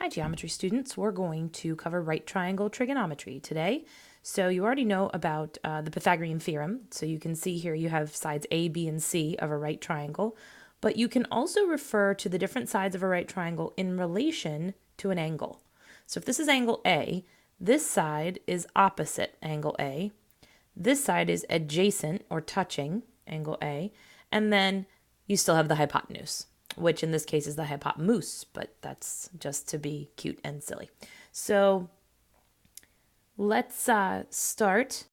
Hi, geometry students. We're going to cover right triangle trigonometry today. So you already know about the Pythagorean theorem. So you can see here you have sides A, B, and C of a right triangle. But you can also refer to the different sides of a right triangle in relation to an angle. So if this is angle A, this side is opposite angle A. This side is adjacent or touching angle A. And then you still have the hypotenuse, which in this case is the hypotenuse, but that's just to be cute and silly. So let's start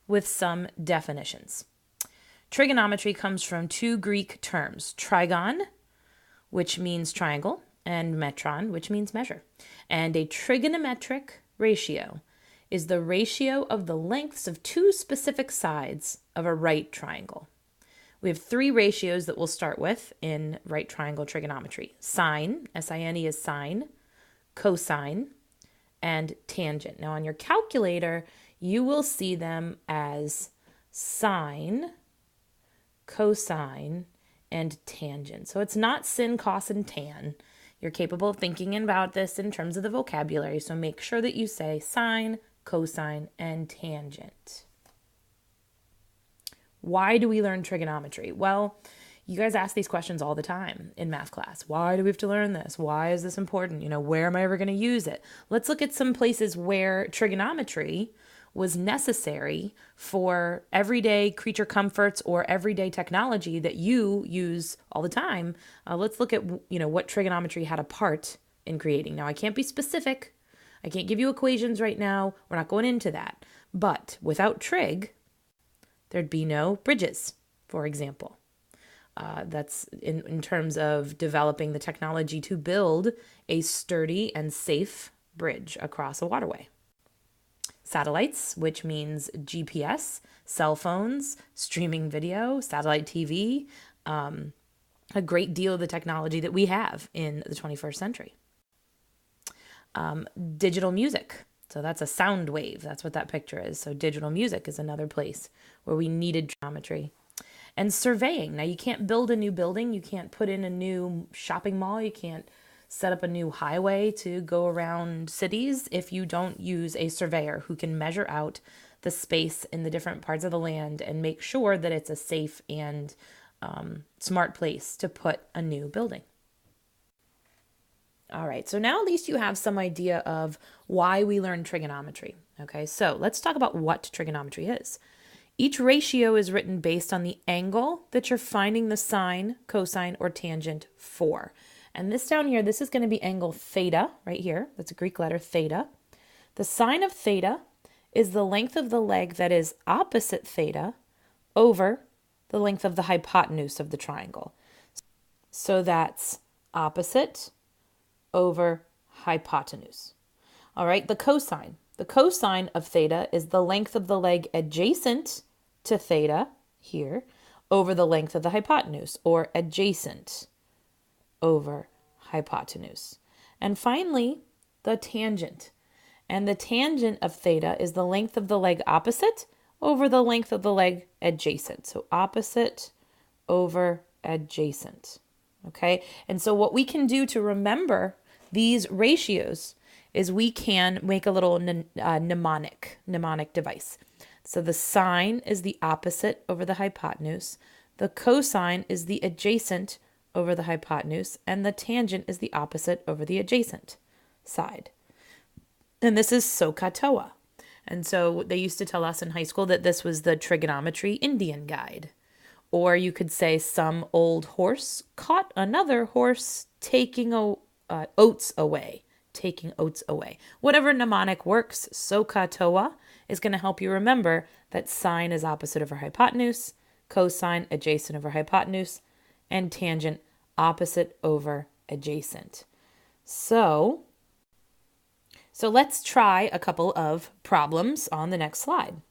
with some definitions. Trigonometry comes from two Greek terms, trigon, which means triangle, and metron, which means measure. And a trigonometric ratio is the ratio of the lengths of two specific sides of a right triangle. We have three ratios that we'll start with in right triangle trigonometry. Sine, S-I-N-E is sine, cosine, and tangent. Now on your calculator, you will see them as sine, cosine, and tangent. So it's not sin, cos, and tan. You're capable of thinking about this in terms of the vocabulary, so make sure that you say sine, cosine, and tangent. Why do we learn trigonometry? Well, you guys ask these questions all the time in math class. Why do we have to learn this? Why is this important? Where am I ever going to use it? Let's look at some places where trigonometry was necessary for everyday creature comforts or everyday technology that you use all the time. Let's look at what trigonometry had a part in creating. Now, I can't be specific. I can't give you equations right now. We're not going into that. But without trig, there'd be no bridges, for example. That's in terms of developing the technology to build a sturdy and safe bridge across a waterway. Satellites, which means GPS, cell phones, streaming video, satellite TV, a great deal of the technology that we have in the 21st century. Digital music. So that's a sound wave. That's what that picture is. So digital music is another place where we needed geometry. And surveying. Now, you can't build a new building. You can't put in a new shopping mall. You can't set up a new highway to go around cities if you don't use a surveyor who can measure out the space in the different parts of the land and make sure that it's a safe and smart place to put a new building. All right, so now at least you have some idea of why we learn trigonometry. Okay, so let's talk about what trigonometry is. Each ratio is written based on the angle that you're finding the sine, cosine, or tangent for. And this down here, this is going to be angle theta right here. That's a Greek letter, theta. The sine of theta is the length of the leg that is opposite theta over the length of the hypotenuse of the triangle. So that's opposite over hypotenuse. All right, the cosine. The cosine of theta is the length of the leg adjacent to theta, here, over the length of the hypotenuse, or adjacent over hypotenuse. And finally, the tangent. And the tangent of theta is the length of the leg opposite over the length of the leg adjacent. So opposite over adjacent. Okay, and so what we can do to remember these ratios is we can make a little mnemonic device. So the sine is the opposite over the hypotenuse, the cosine is the adjacent over the hypotenuse, and the tangent is the opposite over the adjacent side. And this is SOHCAHTOA. And so they used to tell us in high school that this was the trigonometry Indian guide. Or you could say some old horse caught another horse taking oats away. Taking oats away. Whatever mnemonic works, SOHCAHTOA is going to help you remember that sine is opposite over hypotenuse, cosine adjacent over hypotenuse, and tangent opposite over adjacent. So let's try a couple of problems on the next slide.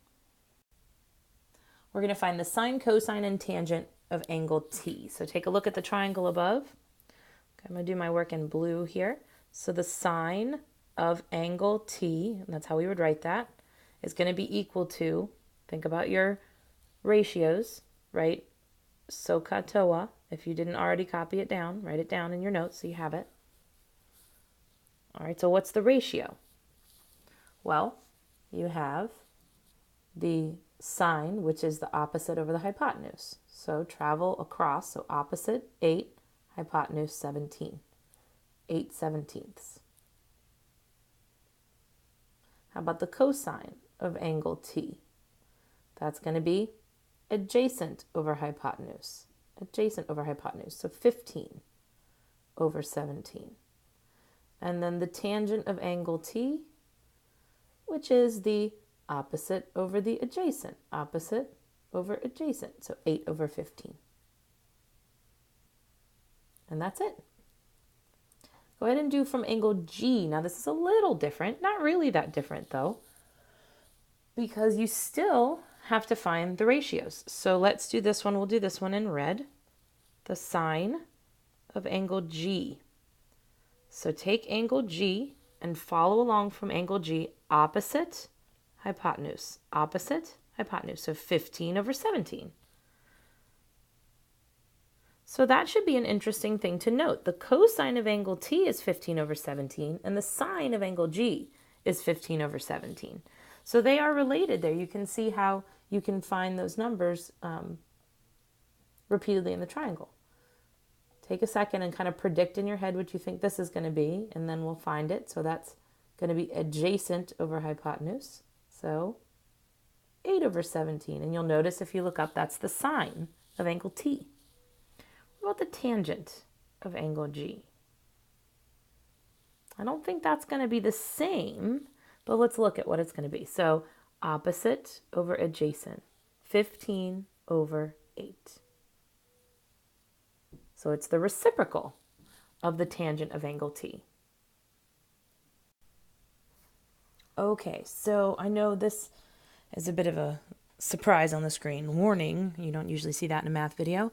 We're going to find the sine, cosine, and tangent of angle T. So take a look at the triangle above. Okay, I'm going to do my work in blue here. So the sine of angle T, and that's how we would write that, is going to be equal to, think about your ratios, right? SOHCAHTOA. If you didn't already copy it down, write it down in your notes so you have it. All right, so what's the ratio? Well, you have the sine, which is the opposite over the hypotenuse. So travel across, so opposite 8, hypotenuse 17, 8/17. How about the cosine of angle T? That's going to be adjacent over hypotenuse, so 15/17. And then the tangent of angle T, which is the opposite over the adjacent, so 8/15. And that's it. Go ahead and do from angle G. Now this is a little different, not really that different though, because you still have to find the ratios. So let's do this one. We'll do this one in red. The sine of angle G. So take angle G and follow along from angle G, opposite hypotenuse, so 15/17. So that should be an interesting thing to note. The cosine of angle T is 15/17, and the sine of angle G is 15/17. So they are related there. You can see how you can find those numbers repeatedly in the triangle. Take a second and kind of predict in your head what you think this is going to be, and then we'll find it. So that's going to be adjacent over hypotenuse. So 8/17. And you'll notice if you look up, that's the sine of angle T. What about the tangent of angle G? I don't think that's going to be the same, but let's look at what it's going to be. So opposite over adjacent, 15/8. So it's the reciprocal of the tangent of angle T. Okay, so I know this is a bit of a surprise on the screen. Warning, you don't usually see that in a math video.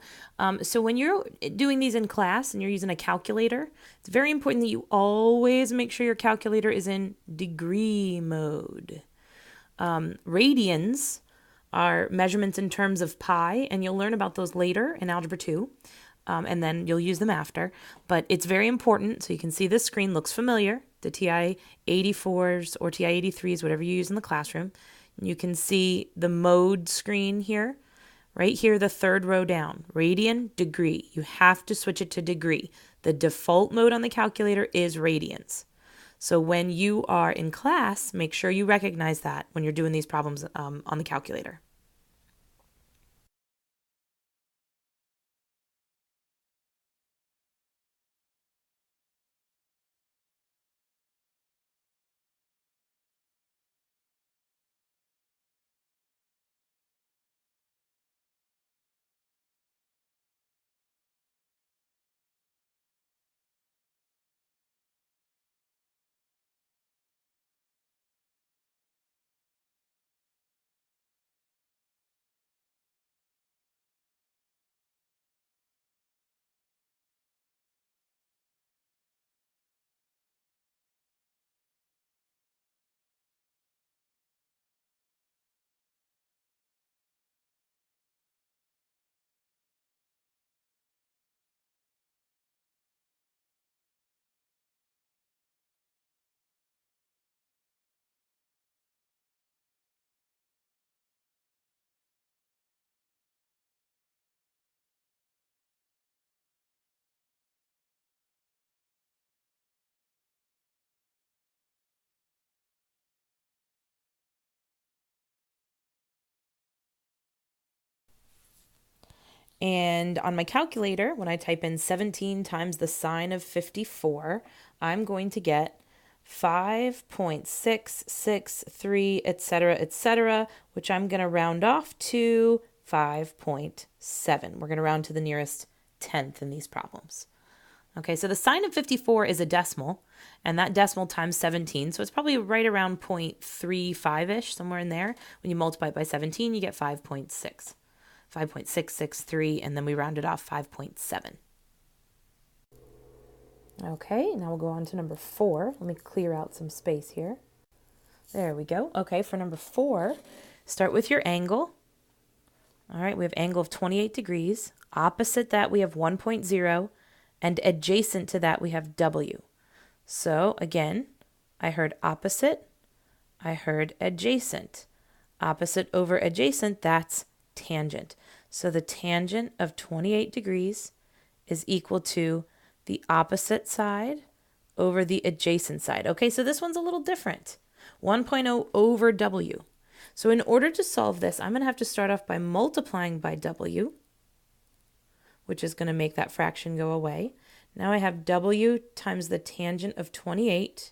So when you're doing these in class and you're using a calculator, it's very important that you always make sure your calculator is in degree mode. Radians are measurements in terms of pi, and you'll learn about those later in Algebra 2. And then you'll use them after. But it's very important, so you can see this screen looks familiar, the TI-84s or TI-83s, whatever you use in the classroom. You can see the mode screen here, right here, the third row down, radian, degree. You have to switch it to degree. The default mode on the calculator is radians. So when you are in class, make sure you recognize that when you're doing these problems on the calculator. And on my calculator, when I type in 17 times the sine of 54, I'm going to get 5.663, etc., which I'm going to round off to 5.7. We're going to round to the nearest tenth in these problems. Okay, so the sine of 54 is a decimal, and that decimal times 17, so it's probably right around 0.35-ish, somewhere in there. When you multiply it by 17, you get 5.6. 5.663, and then we rounded off 5.7. Okay, now we'll go on to number 4. Let me clear out some space here. There we go. Okay, for number 4, start with your angle. All right, we have angle of 28 degrees. Opposite that, we have 1.0, and adjacent to that, we have W. So again, I heard opposite, I heard adjacent. Opposite over adjacent, that's tangent. So the tangent of 28 degrees is equal to the opposite side over the adjacent side. Okay, so this one's a little different. 1.0 over W. So in order to solve this, I'm going to have to start off by multiplying by W, which is going to make that fraction go away. Now I have W times the tangent of 28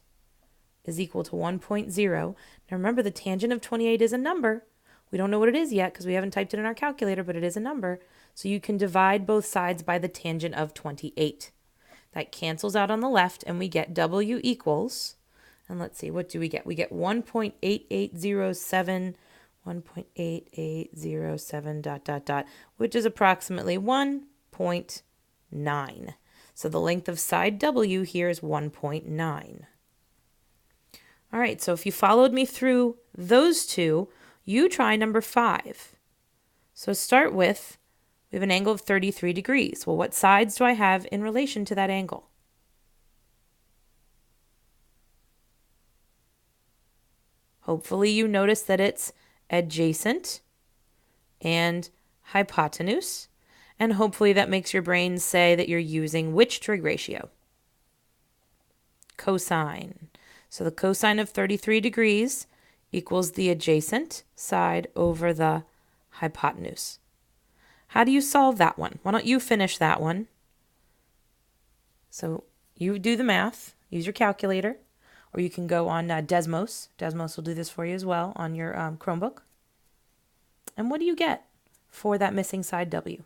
is equal to 1.0. Now remember, the tangent of 28 is a number. We don't know what it is yet because we haven't typed it in our calculator, but it is a number. So you can divide both sides by the tangent of 28. That cancels out on the left, and we get W equals, and let's see, what do we get? We get 1.8807, 1.8807 dot, dot, dot, which is approximately 1.9. So the length of side W here is 1.9. All right, so if you followed me through those two, you try number 5. So start with, we have an angle of 33 degrees. Well, what sides do I have in relation to that angle? Hopefully you notice that it's adjacent and hypotenuse. And hopefully that makes your brain say that you're using which trig ratio? Cosine. So the cosine of 33 degrees equals the adjacent side over the hypotenuse. How do you solve that one? Why don't you finish that one? So you do the math, use your calculator, or you can go on Desmos. Desmos will do this for you as well on your Chromebook. And what do you get for that missing side W?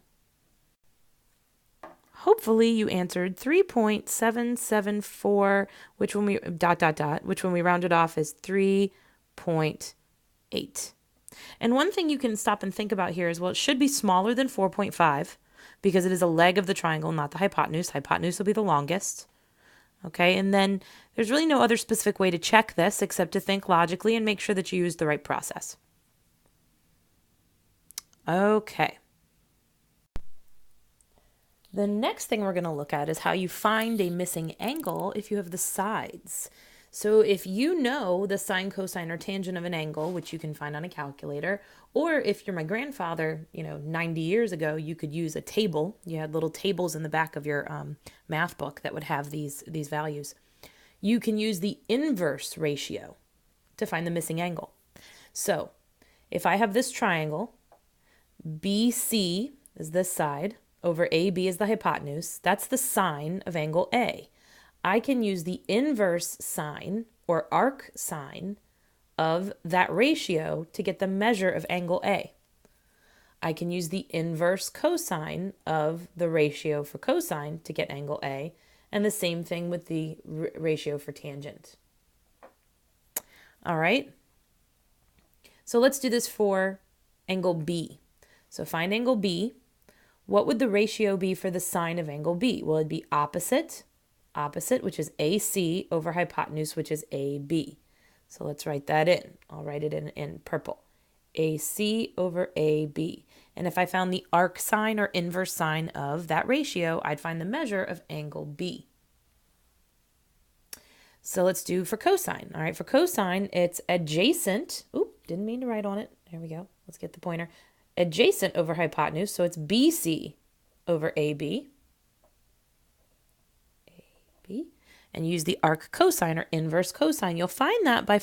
Hopefully you answered 3.774, which when we which when we rounded off is 3.8. And one thing you can stop and think about here is, well, it should be smaller than 4.5 because it is a leg of the triangle, not the hypotenuse. Hypotenuse will be the longest. Okay, and then there's really no other specific way to check this except to think logically and make sure that you use the right process. Okay. The next thing we're going to look at is how you find a missing angle if you have the sides. So if you know the sine, cosine, or tangent of an angle, which you can find on a calculator, or if you're my grandfather, 90 years ago, you could use a table. You had little tables in the back of your math book that would have these values. You can use the inverse ratio to find the missing angle. So if I have this triangle, BC is this side, over AB is the hypotenuse, that's the sine of angle A. I can use the inverse sine or arc sine of that ratio to get the measure of angle A. I can use the inverse cosine of the ratio for cosine to get angle A, and the same thing with the ratio for tangent. All right, so let's do this for angle B. So find angle B. What would the ratio be for the sine of angle B? Well, it'd be opposite, which is AC, over hypotenuse, which is AB. So let's write that in. I'll write it in purple. AC over AB. And if I found the arc sine or inverse sine of that ratio, I'd find the measure of angle B. So let's do for cosine. All right, for cosine, it's adjacent. Oop, didn't mean to write on it. There we go. Let's get the pointer. Adjacent over hypotenuse, so it's BC over AB. And use the arc cosine or inverse cosine. You'll find that by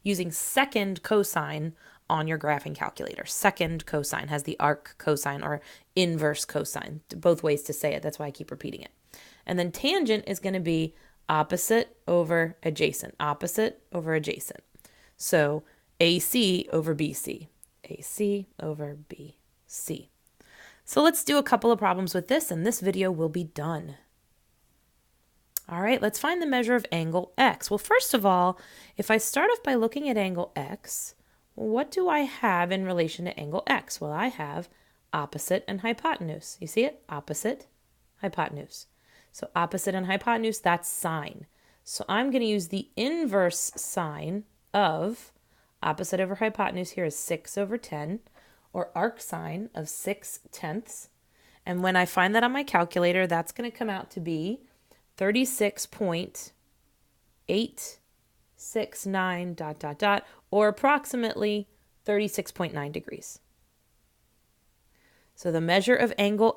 using second cosine on your graphing calculator. Second cosine has the arc cosine or inverse cosine. Both ways to say it. That's why I keep repeating it. And then tangent is going to be opposite over adjacent. Opposite over adjacent. So AC over BC. AC over BC. So let's do a couple of problems with this, and this video will be done. All right, let's find the measure of angle X. Well, first of all, if I start off by looking at angle X, what do I have in relation to angle X? Well, I have opposite and hypotenuse. You see it? Opposite, hypotenuse. So opposite and hypotenuse, that's sine. So I'm going to use the inverse sine of opposite over hypotenuse here is 6 over 10, or arc sine of 6/10. And when I find that on my calculator, that's going to come out to be 36.8 869 dot dot dot, or approximately 36.9 degrees. So the measure of angle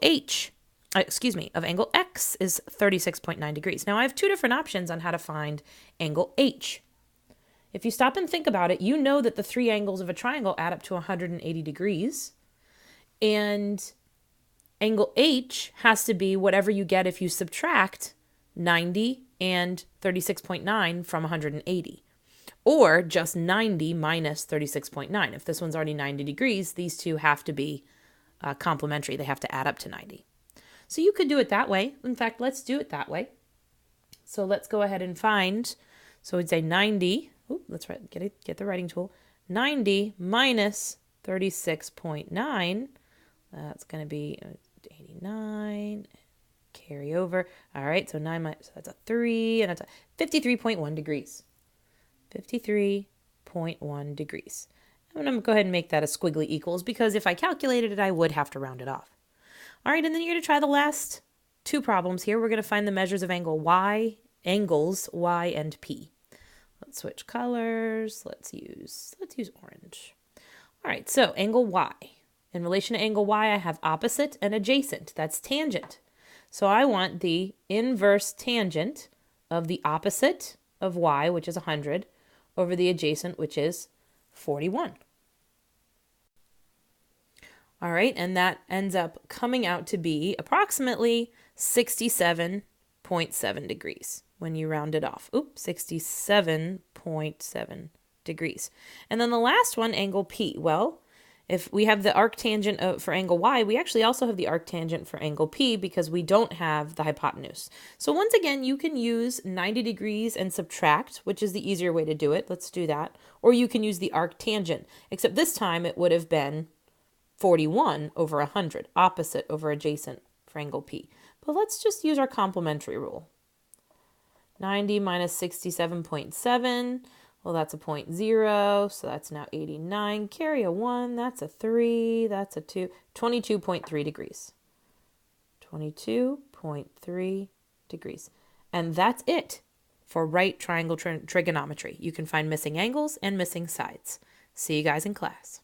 of angle X is 36.9 degrees. Now I have two different options on how to find angle H. If you stop and think about it, you know that the three angles of a triangle add up to 180 degrees. And angle H has to be whatever you get if you subtract 90 and 36.9 from 180. Or just 90 minus 36.9. If this one's already 90 degrees, these two have to be complementary. They have to add up to 90. So you could do it that way. In fact, let's do it that way. So let's go ahead and find, so we'd say 90, let's get the writing tool, 90 minus 36.9, that's going to be 89, carry over. All right, so 9 minus, so that's a 3, and that's a 53.1 degrees. 53.1 degrees. I'm going to go ahead and make that a squiggly equals, because if I calculated it, I would have to round it off. All right, and then you're going to try the last two problems here. We're going to find the measures of angles Y and P. Let's switch colors. Let's use orange. All right, so angle Y. In relation to angle Y, I have opposite and adjacent. That's tangent. So I want the inverse tangent of the opposite of Y, which is 100, over the adjacent, which is 41. All right, and that ends up coming out to be approximately 67.7 degrees when you round it off. 67.7 degrees. And then the last one, angle P. Well, if we have the arctangent for angle Y, we actually also have the arctangent for angle P because we don't have the hypotenuse. So once again, you can use 90 degrees and subtract, which is the easier way to do it. Let's do that. Or you can use the arctangent, except this time it would have been 41 over 100, opposite over adjacent for angle P. But let's just use our complementary rule. 90 minus 67.7, well, that's a 0.0, so that's now 89. Carry a 1, that's a 3, that's a 2, 22.3 degrees. 22.3 degrees. And that's it for right triangle trigonometry. You can find missing angles and missing sides. See you guys in class.